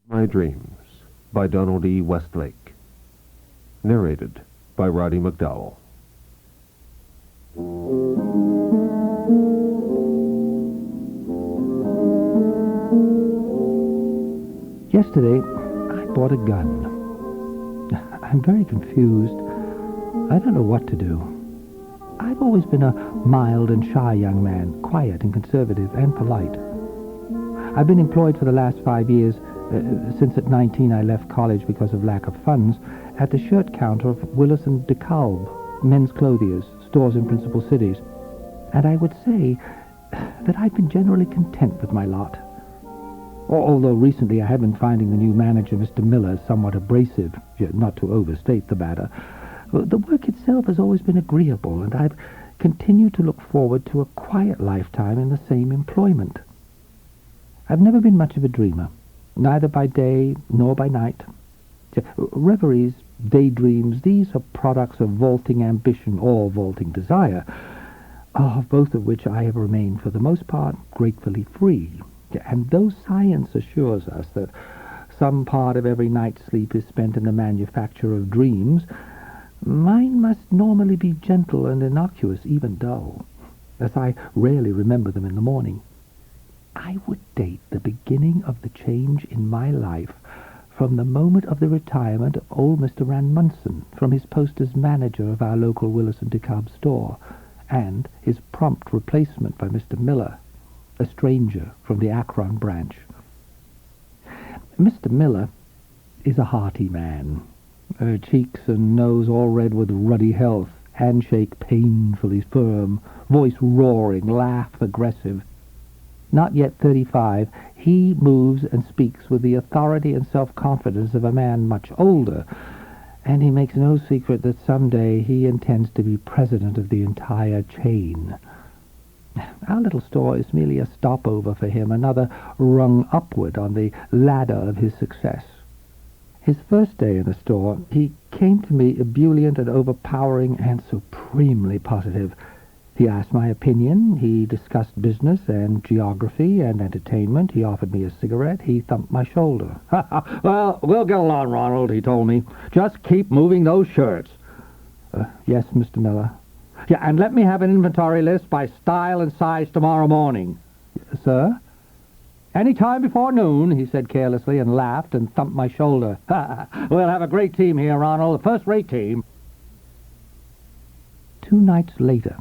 My Dreams by Donald E. Westlake. Narrated by Roddy McDowall. Yesterday, I bought a gun. I'm very confused. I don't know what to do. I've always been a mild and shy young man, quiet and conservative and polite. I've been employed for the last 5 years, since at 19 I left college because of lack of funds, at the shirt counter of Willis and DeKalb, men's clothiers, stores in principal cities. And I would say that I've been generally content with my lot. Although recently I have been finding the new manager, Mr. Miller, somewhat abrasive, not to overstate the matter. The work itself has always been agreeable, and I've continued to look forward to a quiet lifetime in the same employment. I've never been much of a dreamer, neither by day nor by night. Reveries, daydreams, these are products of vaulting ambition or vaulting desire, of both of which I have remained for the most part gratefully free. And though science assures us that some part of every night's sleep is spent in the manufacture of dreams, mine must normally be gentle and innocuous, even dull, as I rarely remember them in the morning. I would date the beginning of the change in my life from the moment of the retirement of old Mr. Munson from his post as manager of our local Willis and DeKalb store, and his prompt replacement by Mr. Miller, a stranger from the Akron branch. Mr. Miller is a hearty man, cheeks and nose all red with ruddy health, handshake painfully firm, voice roaring, laugh aggressive. Not yet 35, he moves and speaks with the authority and self-confidence of a man much older, and he makes no secret that someday he intends to be president of the entire chain. Our little store is merely a stopover for him, another rung upward on the ladder of his success. His first day in the store, he came to me ebullient and overpowering and supremely positive. He asked my opinion, he discussed business and geography and entertainment, he offered me a cigarette, he thumped my shoulder. Well, we'll get along, Ronald, he told me. Just keep moving those shirts. Yes, Mr. Miller. Yeah, and let me have an inventory list by style and size tomorrow morning. Sir? Any time before noon, he said carelessly, and laughed and thumped my shoulder. We'll have a great team here, Ronald, a first-rate team. 2 nights later,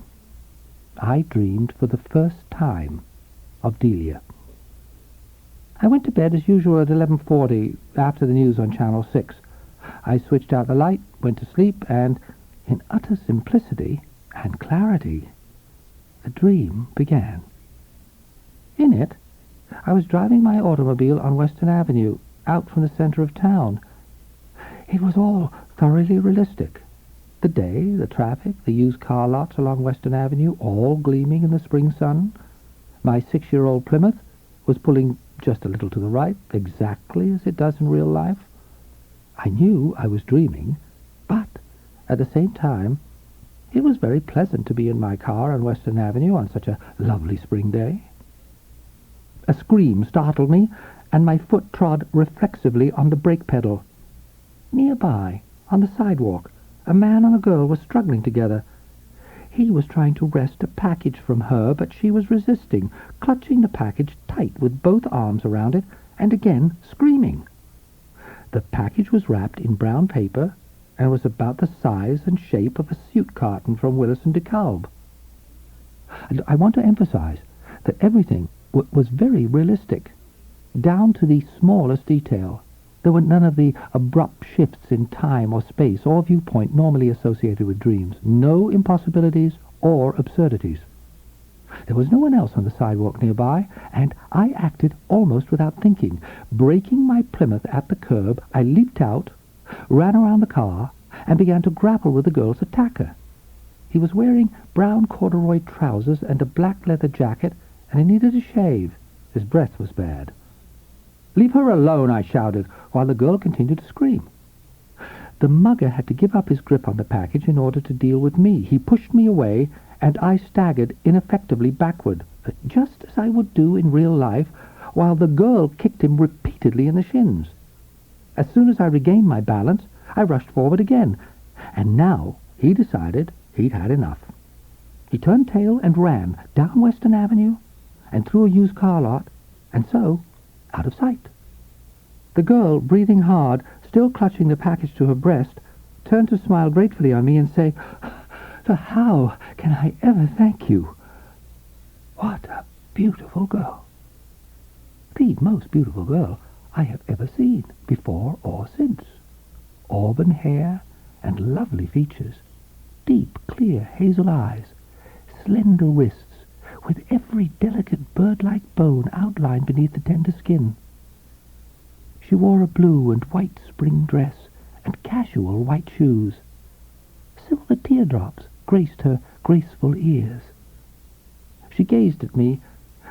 I dreamed for the first time of Delia. I went to bed as usual at 11:40 after the news on Channel 6. I switched out the light, went to sleep, and in utter simplicity and clarity, the dream began. In it, I was driving my automobile on Western Avenue, out from the center of town. It was all thoroughly realistic. The day, the traffic, the used car lots along Western Avenue, all gleaming in the spring sun. My 6-year-old Plymouth was pulling just a little to the right, exactly as it does in real life. I knew I was dreaming, but at the same time, it was very pleasant to be in my car on Western Avenue on such a lovely spring day. A scream startled me, and my foot trod reflexively on the brake pedal. Nearby, on the sidewalk, a man and a girl were struggling together. He was trying to wrest a package from her, but she was resisting, clutching the package tight with both arms around it, and again screaming. The package was wrapped in brown paper and was about the size and shape of a suit carton from Willis and DeKalb. And I want to emphasize that everything was very realistic, down to the smallest detail. There were none of the abrupt shifts in time or space or viewpoint normally associated with dreams. No impossibilities or absurdities. There was no one else on the sidewalk nearby, and I acted almost without thinking. Braking my Plymouth at the curb, I leaped out, ran around the car, and began to grapple with the girl's attacker. He was wearing brown corduroy trousers and a black leather jacket, and he needed a shave. His breath was bad. "Leave her alone," I shouted, while the girl continued to scream. The mugger had to give up his grip on the package in order to deal with me. He pushed me away, and I staggered ineffectively backward, just as I would do in real life, while the girl kicked him repeatedly repeatedly in the shins. As soon as I regained my balance, I rushed forward again, and now he decided he'd had enough. He turned tail and ran down Western Avenue and through a used car lot, and so out of sight. The girl, breathing hard, still clutching the package to her breast, turned to smile gratefully on me and say, "So how can I ever thank you? What a beautiful girl. The most beautiful girl I have ever seen, before or since. Auburn hair and lovely features, deep, clear hazel eyes, slender wrists, with every delicate bird-like bone outlined beneath the tender skin. She wore a blue and white spring dress and casual white shoes. Silver teardrops graced her graceful ears. She gazed at me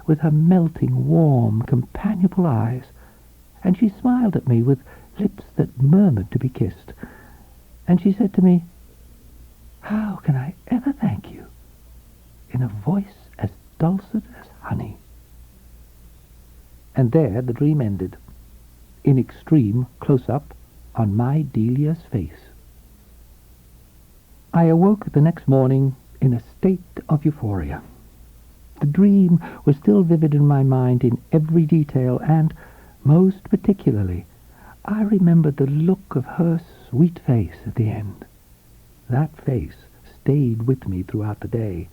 with her melting, warm, companionable eyes, and she smiled at me with lips that murmured to be kissed. And she said to me, "How can I ever thank you?" in a voice as dulcet as honey. And there the dream ended, in extreme close-up on my Delia's face. I awoke the next morning in a state of euphoria. The dream was still vivid in my mind in every detail, and, most particularly, I remembered the look of her sweet face at the end. That face stayed with me throughout the day,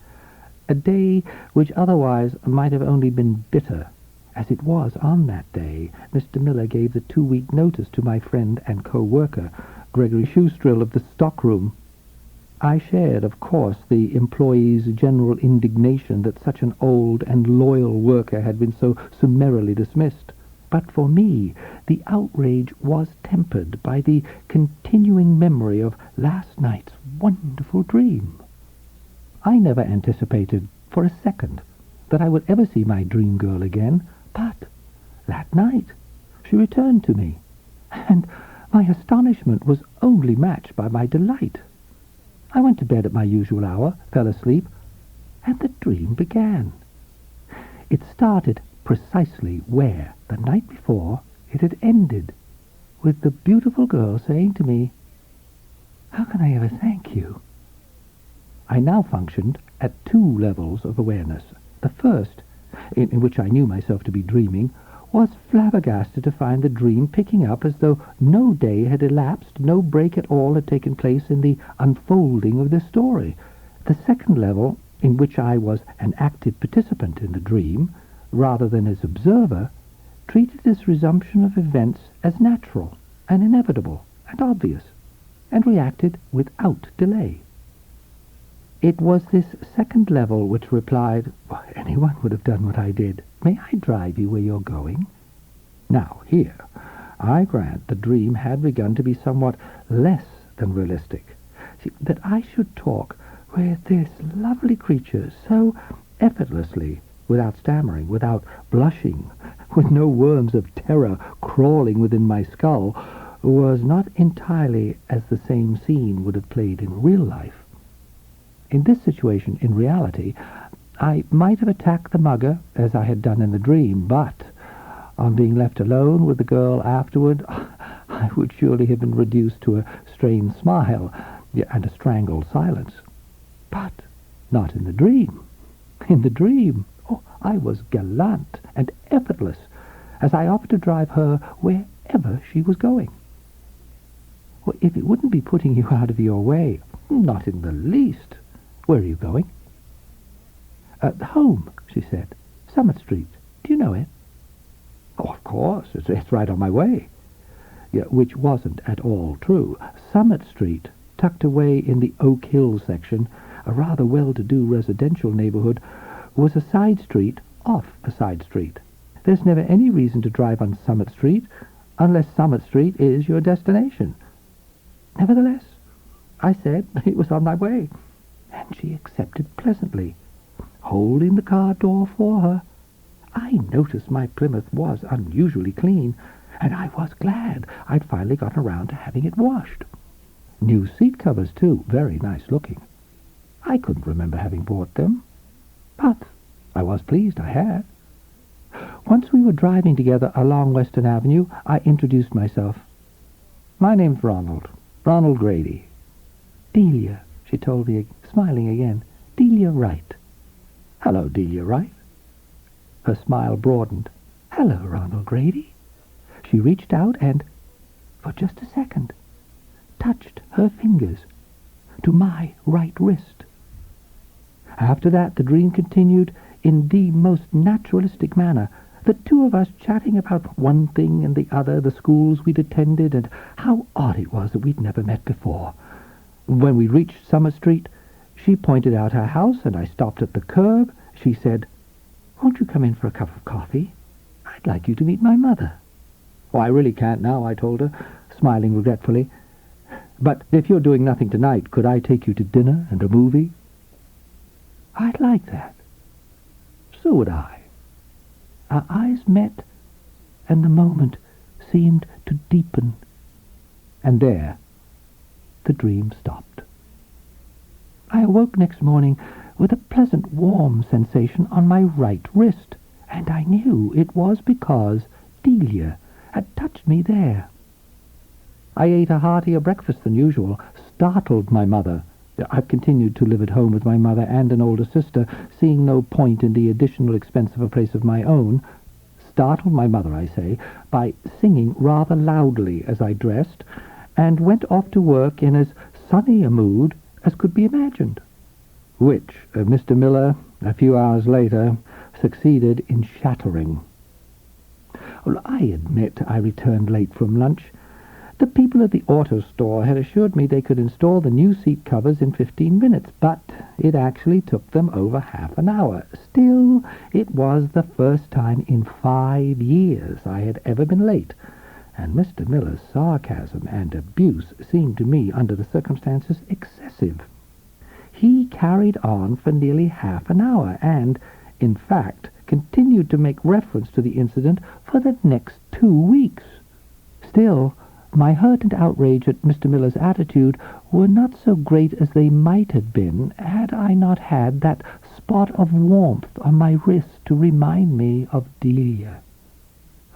a day which otherwise might have only been bitter. As it was, on that day, Mr. Miller gave the 2-week notice to my friend and co-worker, Gregory Shoestrill of the stockroom. I shared, of course, the employees' general indignation that such an old and loyal worker had been so summarily dismissed. But for me, the outrage was tempered by the continuing memory of last night's wonderful dream. I never anticipated for a second that I would ever see my dream girl again, but that night she returned to me, and my astonishment was only matched by my delight. I went to bed at my usual hour, fell asleep, and the dream began. It started precisely where, the night before, it had ended, with the beautiful girl saying to me, "How can I ever thank you?" I now functioned at 2 levels of awareness. The first, in which I knew myself to be dreaming, was flabbergasted to find the dream picking up as though no day had elapsed, no break at all had taken place in the unfolding of this story. The second level, in which I was an active participant in the dream, rather than as observer, treated this resumption of events as natural and inevitable and obvious, and reacted without delay. It was this second level which replied, "Well, anyone would have done what I did. May I drive you where you're going?" Now, here, I grant the dream had begun to be somewhat less than realistic. See, that I should talk with this lovely creature so effortlessly, without stammering, without blushing, with no worms of terror crawling within my skull, was not entirely as the same scene would have played in real life. In this situation, in reality, I might have attacked the mugger as I had done in the dream, but on being left alone with the girl afterward, I would surely have been reduced to a strained smile and a strangled silence. But not in the dream. In the dream, I was gallant and effortless, as I offered to drive her wherever she was going. Well, if it wouldn't be putting you out of your way, not in the least. Where are you going? Home, she said. Summit Street. Do you know it? Oh, of course. It's right on my way. Yeah, which wasn't at all true. Summit Street, tucked away in the Oak Hill section, a rather well-to-do residential neighborhood, was a side street off a side street. There's never any reason to drive on Summit Street unless Summit Street is your destination. Nevertheless, I said it was on my way, and she accepted pleasantly, holding the car door for her. I noticed my Plymouth was unusually clean, and I was glad I'd finally gotten around to having it washed. New seat covers, too, very nice looking. I couldn't remember having bought them, but I was pleased I had. Once we were driving together along Western Avenue, I introduced myself. "My name's Ronald Grady." "Delia," she told me, smiling again. "Delia Wright." "Hello, Delia Wright." Her smile broadened. "Hello, Ronald Grady." She reached out and, for just a second, touched her fingers to my right wrist. After that, the dream continued in the most naturalistic manner, the two of us chatting about one thing and the other, the schools we'd attended, and how odd it was that we'd never met before. When we reached Summer Street, she pointed out her house, and I stopped at the curb. She said, "Won't you come in for a cup of coffee? I'd like you to meet my mother." "Oh, I really can't now," I told her, smiling regretfully. "But if you're doing nothing tonight, could I take you to dinner and a movie?" "I'd like that." So would I. Our eyes met, and the moment seemed to deepen. And there, the dream stopped. I awoke next morning with a pleasant warm sensation on my right wrist, and I knew it was because Delia had touched me there. I ate a heartier breakfast than usual, startled my mother. I've continued to live at home with my mother and an older sister, seeing no point in the additional expense of a place of my own. Startled my mother, I say, by singing rather loudly as I dressed, and went off to work in as sunny a mood as could be imagined, which Mr. Miller, a few hours later, succeeded in shattering. Well, I admit I returned late from lunch. The people at the auto store had assured me they could install the new seat covers in 15 minutes, but it actually took them over half an hour. Still, it was the first time in 5 years I had ever been late, and Mr. Miller's sarcasm and abuse seemed to me, under the circumstances, excessive. He carried on for nearly half an hour, and, in fact, continued to make reference to the incident for the next 2 weeks. Still, my hurt and outrage at Mr. Miller's attitude were not so great as they might have been had I not had that spot of warmth on my wrist to remind me of Delia.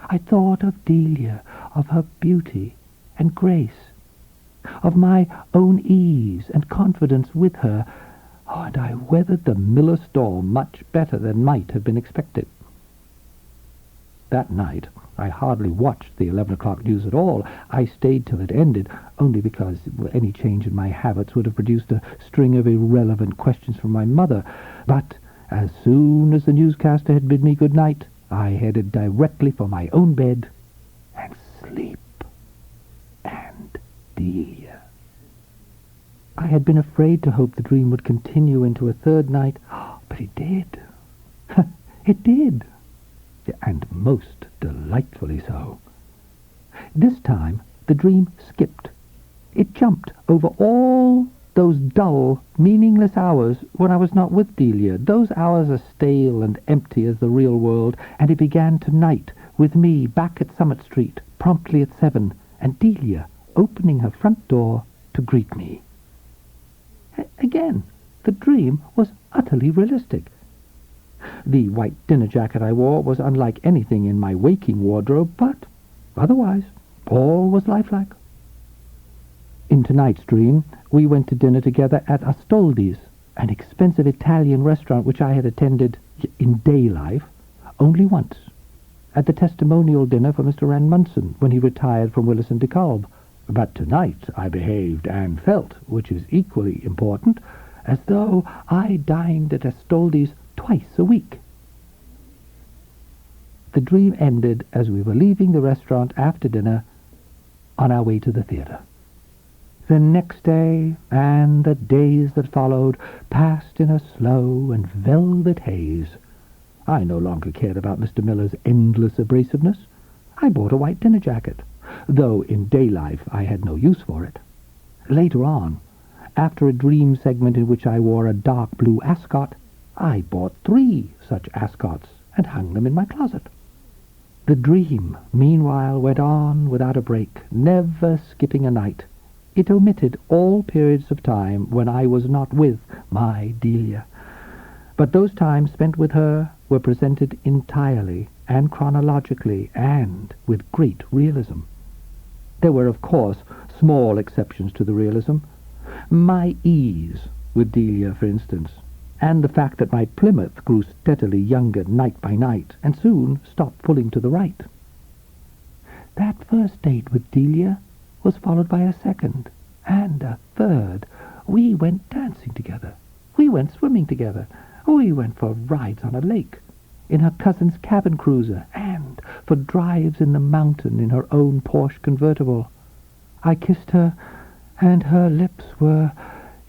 I thought of Delia, of her beauty and grace, of my own ease and confidence with her, and I weathered the Miller storm much better than might have been expected. That night, I hardly watched the 11 o'clock news at all. I stayed till it ended, only because any change in my habits would have produced a string of irrelevant questions from my mother. But as soon as the newscaster had bid me good night, I headed directly for my own bed and sleep and Delia. I had been afraid to hope the dream would continue into a third night, but it did. It did. And most delightfully so. This time the dream skipped. It jumped over all those dull, meaningless hours when I was not with Delia, those hours as stale and empty as the real world, and it began tonight with me back at Summit Street, promptly at 7, and Delia opening her front door to greet me. Again, the dream was utterly realistic. The white dinner jacket I wore was unlike anything in my waking wardrobe, but otherwise all was lifelike. In tonight's dream, we went to dinner together at Astoldi's, an expensive Italian restaurant which I had attended in day life only once, at the testimonial dinner for Mr. Rand Munson when he retired from Willis and DeKalb. But tonight I behaved and felt, which is equally important, as though I dined at Astoldi's twice a week. The dream ended as we were leaving the restaurant after dinner on our way to the theatre. The next day and the days that followed passed in a slow and velvet haze. I no longer cared about Mr. Miller's endless abrasiveness. I bought a white dinner jacket, though in day life I had no use for it. Later on, after a dream segment in which I wore a dark blue ascot, I bought 3 such ascots and hung them in my closet. The dream, meanwhile, went on without a break, never skipping a night. It omitted all periods of time when I was not with my Delia. But those times spent with her were presented entirely and chronologically, and with great realism. There were, of course, small exceptions to the realism. My ease with Delia, for instance, and the fact that my Plymouth grew steadily younger night by night, and soon stopped pulling to the right. That first date with Delia was followed by a second, and a third. We went dancing together. We went swimming together. We went for rides on a lake, in her cousin's cabin cruiser, and for drives in the mountain in her own Porsche convertible. I kissed her, and her lips were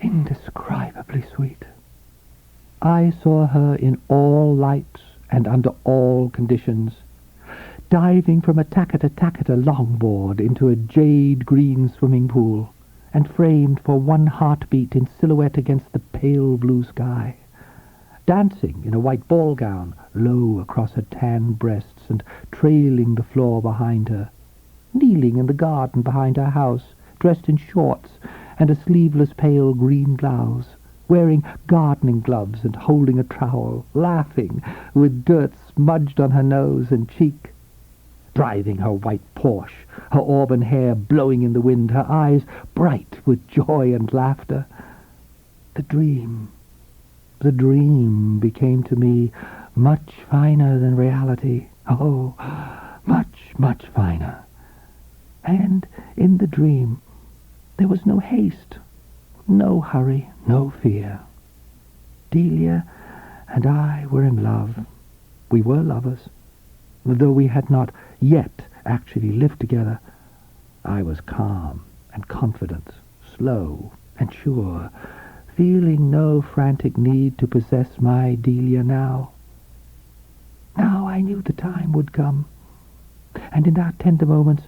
indescribably sweet. I saw her in all lights and under all conditions, diving from a tacketa longboard into a jade-green swimming pool, and framed for one heartbeat in silhouette against the pale blue sky, dancing in a white ball gown low across her tan breasts and trailing the floor behind her, kneeling in the garden behind her house, dressed in shorts and a sleeveless pale green blouse, wearing gardening gloves and holding a trowel, laughing with dirt smudged on her nose and cheek, driving her white Porsche, her auburn hair blowing in the wind, her eyes bright with joy and laughter. The dream became to me much finer than reality. Oh, much, much finer. And in the dream there was no haste, no hurry, no fear. Delia and I were in love. We were lovers, though we had not yet actually lived together. I was calm and confident, slow and sure, feeling no frantic need to possess my Delia now. Now I knew the time would come, and in that tender moments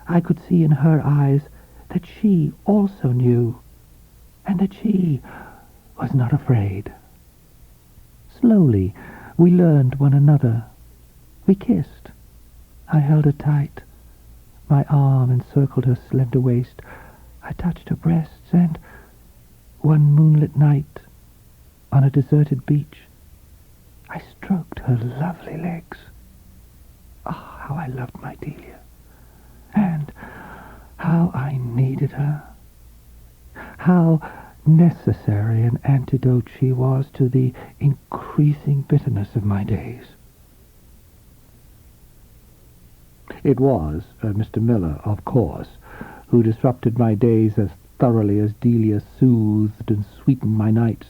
I could see in her eyes that she also knew, and that she was not afraid. Slowly we learned one another. We kissed. I held her tight. My arm encircled her slender waist. I touched her breasts, and one moonlit night, on a deserted beach, I stroked her lovely legs. Ah, how I loved my Delia, and how I needed her. How necessary an antidote she was to the increasing bitterness of my days. It was Mr. Miller, of course, who disrupted my days as thoroughly as Delia soothed and sweetened my nights.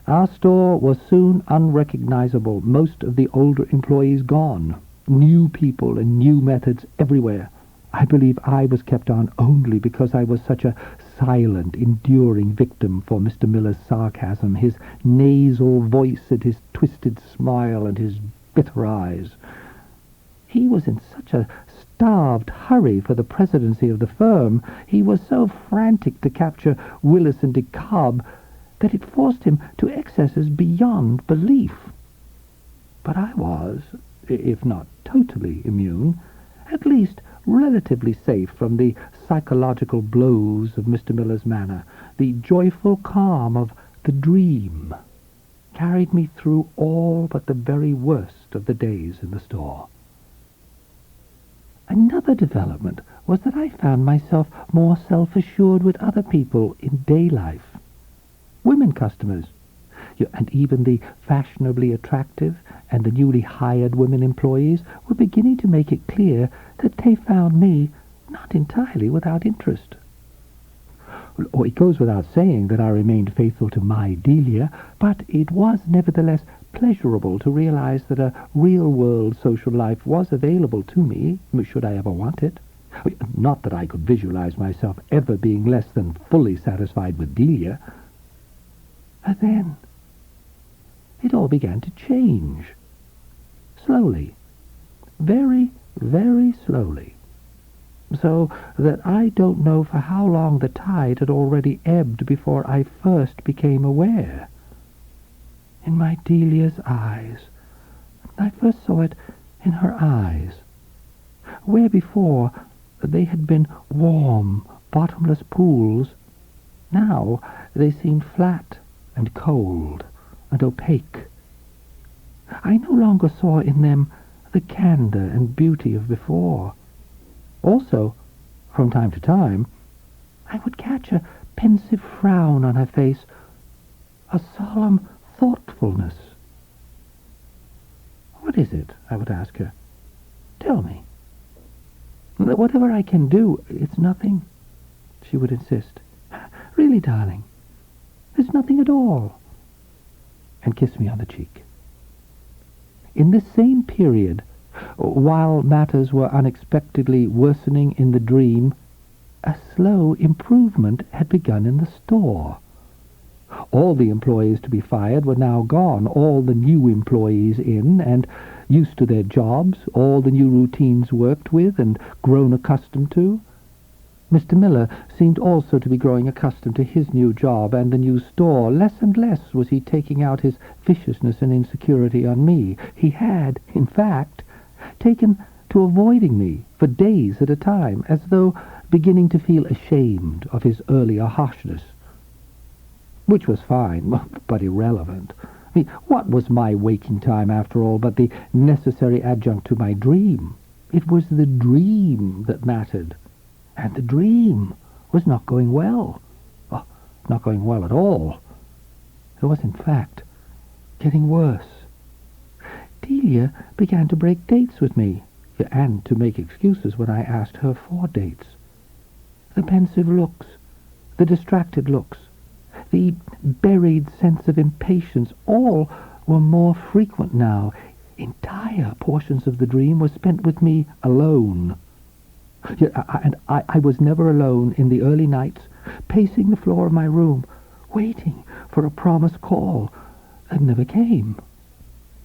Our store was soon unrecognizable, most of the older employees gone, new people and new methods everywhere. I believe I was kept on only because I was such a silent, enduring victim for Mr. Miller's sarcasm, his nasal voice and his twisted smile and his bitter eyes. He was in such a starved hurry for the presidency of the firm, he was so frantic to capture Willis and DeKalb, that it forced him to excesses beyond belief. But I was, if not totally immune, at least relatively safe from the psychological blows of Mr. Miller's manner. The joyful calm of the dream carried me through all but the very worst of the days in the store. Another development was that I found myself more self-assured with other people in day life. Women customers, and even the fashionably attractive and the newly hired women employees were beginning to make it clear that they found me not entirely without interest. It goes without saying that I remained faithful to my Delia, but it was nevertheless pleasurable to realize that a real-world social life was available to me, should I ever want it. Not that I could visualize myself ever being less than fully satisfied with Delia. But then it all began to change. Slowly. Very, very slowly. So that I don't know for how long the tide had already ebbed before I first became aware. In my Delia's eyes. I first saw it in her eyes, where before they had been warm, bottomless pools. Now they seemed flat and cold and opaque. I no longer saw in them the candour and beauty of before. Also, from time to time, I would catch a pensive frown on her face, a solemn thoughtfulness. "What is it?" I would ask her. "Tell me." "Whatever I can do, it's nothing," she would insist. "Really, darling, there's nothing at all," and kiss me on the cheek. In this same period, while matters were unexpectedly worsening in the dream, a slow improvement had begun in the store. All the employees to be fired were now gone, all the new employees in and used to their jobs, all the new routines worked with and grown accustomed to. Mr. Miller seemed also to be growing accustomed to his new job and the new store. Less and less was he taking out his viciousness and insecurity on me. He had, in fact, taken to avoiding me for days at a time, as though beginning to feel ashamed of his earlier harshness. Which was fine, but irrelevant. I mean, what was my waking time, after all, but the necessary adjunct to my dream? It was the dream that mattered. And the dream was not going well. Oh, not going well at all. It was, in fact, getting worse. Delia began to break dates with me, and to make excuses when I asked her for dates. The pensive looks, the distracted looks, the buried sense of impatience, all were more frequent now. Entire portions of the dream were spent with me alone. And I was never alone in the early nights, pacing the floor of my room, waiting for a promised call that never came.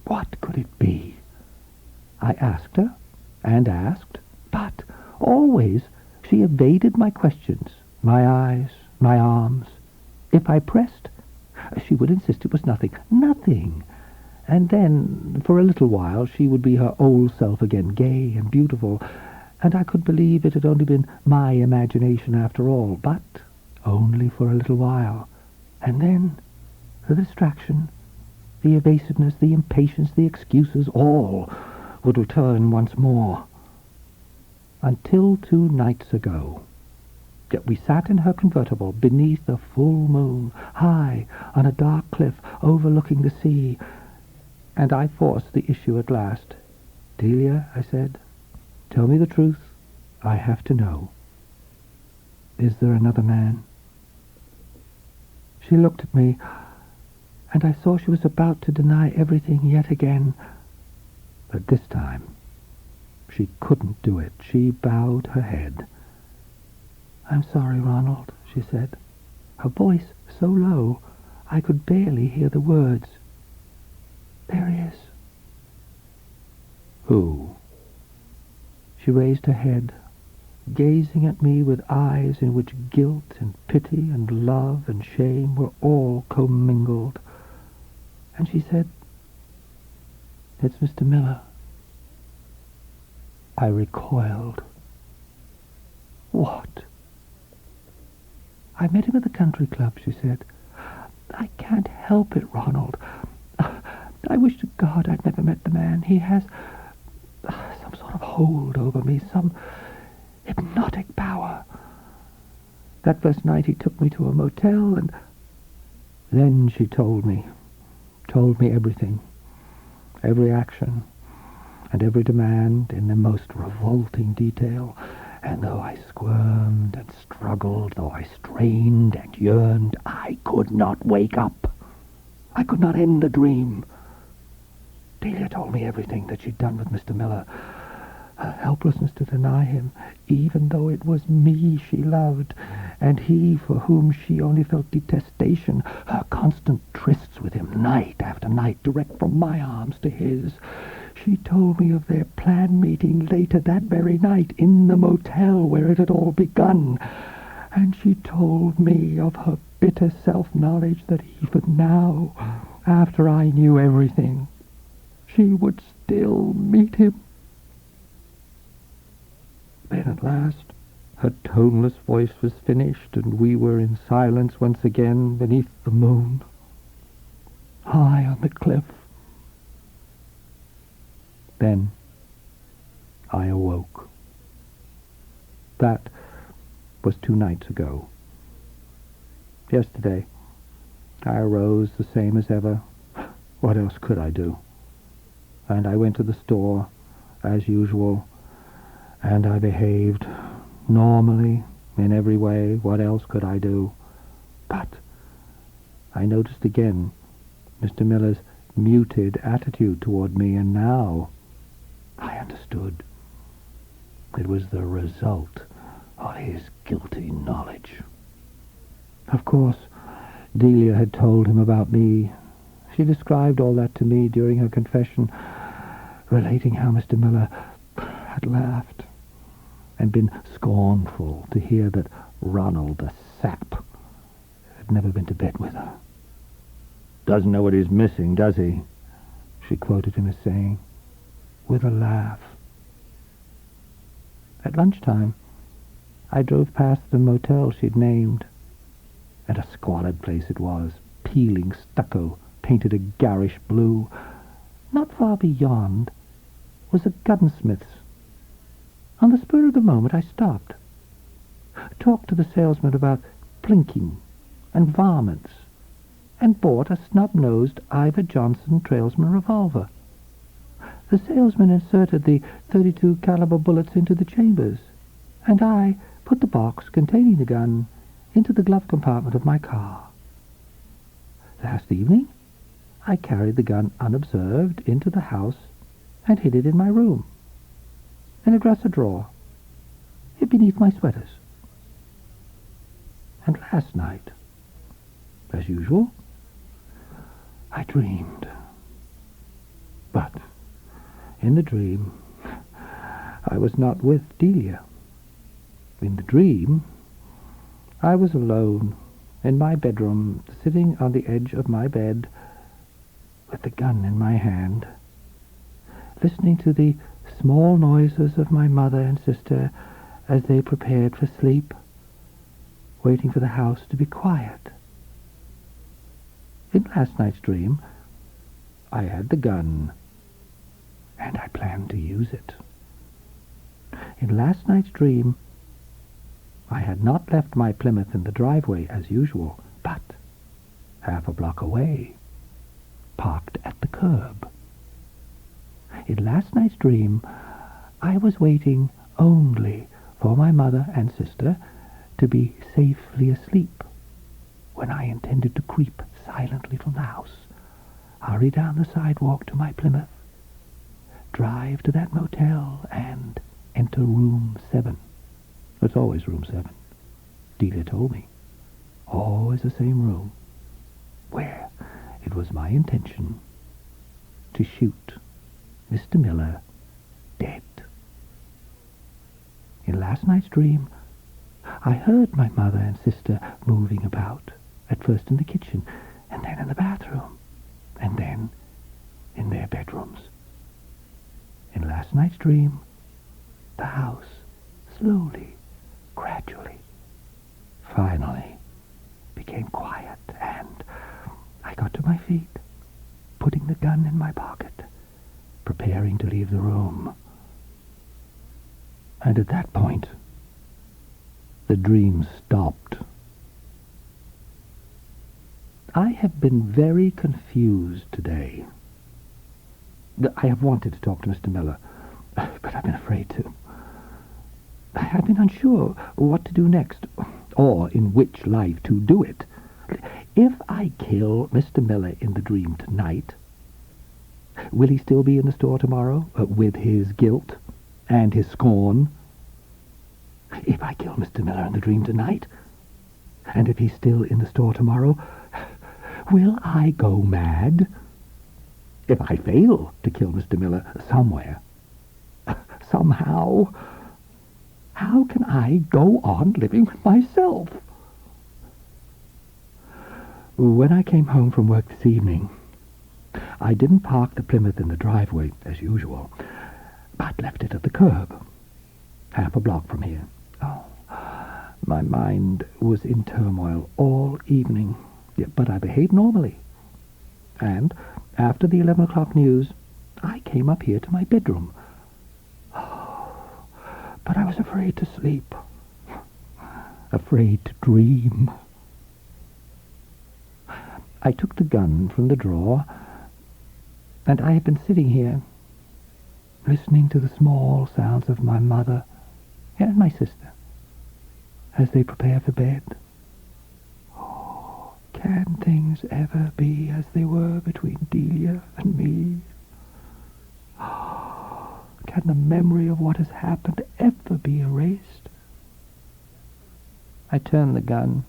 What could it be? I asked her, and asked, but always she evaded my questions, my eyes, my arms. If I pressed, she would insist it was nothing, nothing. And then, for a little while, she would be her old self again, gay and beautiful, and I could believe it had only been my imagination after all, but only for a little while. And then, the distraction, the evasiveness, the impatience, the excuses, all would return once more. Until 2 nights ago. Yet we sat in her convertible beneath the full moon, high on a dark cliff overlooking the sea, and I forced the issue at last. "Delia," I said, "tell me the truth. I have to know. Is there another man?" She looked at me, and I saw she was about to deny everything yet again. But this time she couldn't do it. She bowed her head. "I'm sorry, Ronald," she said, her voice so low I could barely hear the words. "There is." "Who?" She raised her head, gazing at me with eyes in which guilt and pity and love and shame were all commingled. And she said, "It's Mr. Miller." I recoiled. "What?" "I met him at the country club," she said. "I can't help it, Ronald. I wish to God I'd never met the man. He has some sort of hold over me, some hypnotic power. That first night he took me to a motel, and then she told me everything, every action, and every demand in the most revolting detail. And though I squirmed and struggled, though I strained and yearned, I could not wake up. I could not end the dream. Delia told me everything that she'd done with Mr. Miller, her helplessness to deny him, even though it was me she loved, and he for whom she only felt detestation, her constant trysts with him night after night, direct from my arms to his. She told me of their planned meeting later that very night in the motel where it had all begun. And she told me of her bitter self-knowledge that even now, after I knew everything, she would still meet him. Then at last, her toneless voice was finished, and we were in silence once again beneath the moon, high on the cliff. Then I awoke. That was 2 nights ago. Yesterday, I arose the same as ever. What else could I do? And I went to the store, as usual, and I behaved normally in every way. What else could I do? But I noticed again Mr. Miller's muted attitude toward me, and now I understood. It was the result of his guilty knowledge. Of course, Delia had told him about me. She described all that to me during her confession, relating how Mr. Miller had laughed and been scornful to hear that Ronald, the sap, had never been to bed with her. "Doesn't know what he's missing, does he?" she quoted him as saying, with a laugh. At lunchtime, I drove past the motel she'd named, and a squalid place it was, peeling stucco, painted a garish blue. Not far beyond was a gunsmith's. On the spur of the moment, I stopped, talked to the salesman about plinking and varmints, and bought a snub-nosed Ivor Johnson Trailsman revolver. The salesman inserted the .32 caliber bullets into the chambers, and I put the box containing the gun into the glove compartment of my car. Last evening, I carried the gun unobserved into the house and hid it in my room, in a dresser drawer, beneath my sweaters. And last night, as usual, I dreamed. But in the dream, I was not with Delia. In the dream, I was alone in my bedroom, sitting on the edge of my bed with the gun in my hand, listening to the small noises of my mother and sister as they prepared for sleep, waiting for the house to be quiet. In last night's dream, I had the gun, and I planned to use it. In last night's dream, I had not left my Plymouth in the driveway as usual, but half a block away, parked at the curb. In last night's dream, I was waiting only for my mother and sister to be safely asleep, when I intended to creep silently from the house, hurry down the sidewalk to my Plymouth, drive to that motel, and enter room 7. It's always room 7. Delia told me. Always the same room, where it was my intention to shoot Mr. Miller dead. In last night's dream, I heard my mother and sister moving about, at first in the kitchen, and then in the bathroom, and then in their bedrooms. In last night's dream, the house slowly, gradually, finally became quiet, and I got to my feet, putting the gun in my pocket, preparing to leave the room. And at that point, the dream stopped. I have been very confused today. I have wanted to talk to Mr. Miller, but I've been afraid to. I've been unsure what to do next, or in which life to do it. If I kill Mr. Miller in the dream tonight, will he still be in the store tomorrow, with his guilt and his scorn? If I kill Mr. Miller in the dream tonight, and if he's still in the store tomorrow, will I go mad? If I fail to kill Mr. Miller somewhere, somehow, how can I go on living with myself? When I came home from work this evening, I didn't park the Plymouth in the driveway, as usual, but left it at the curb, half a block from here. Oh, my mind was in turmoil all evening, but I behaved normally. And after the 11 o'clock news, I came up here to my bedroom. But I was afraid to sleep. Afraid to dream. I took the gun from the drawer, and I have been sitting here, listening to the small sounds of my mother and my sister as they prepare for bed. Oh, can things ever be as they were between Delia and me? Oh, can the memory of what has happened ever be erased? I turn the gun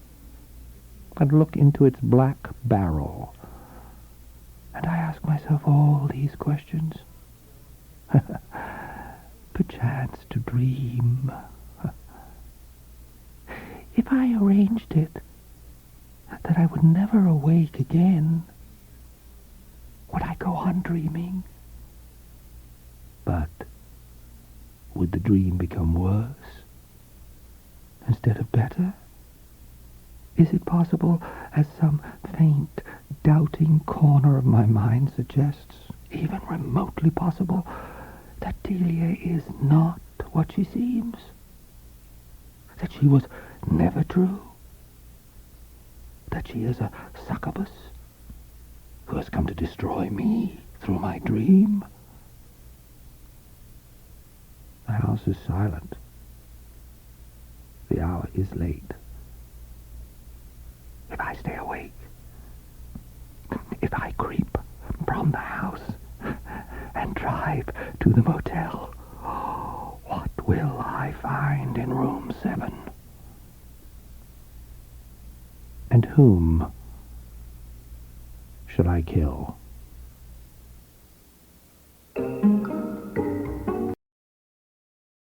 and look into its black barrel, and I ask myself all these questions. Perchance to dream. If I arranged it that I would never awake again, would I go on dreaming? But would the dream become worse instead of better? Is it possible, as some faint, doubting corner of my mind suggests, even remotely possible, that Delia is not what she seems? That she was never true? That she is a succubus who has come to destroy me through my dream? The house is silent. The hour is late. If I stay awake, if I creep from the house and drive to the motel, what will I find in room 7? And whom shall I kill?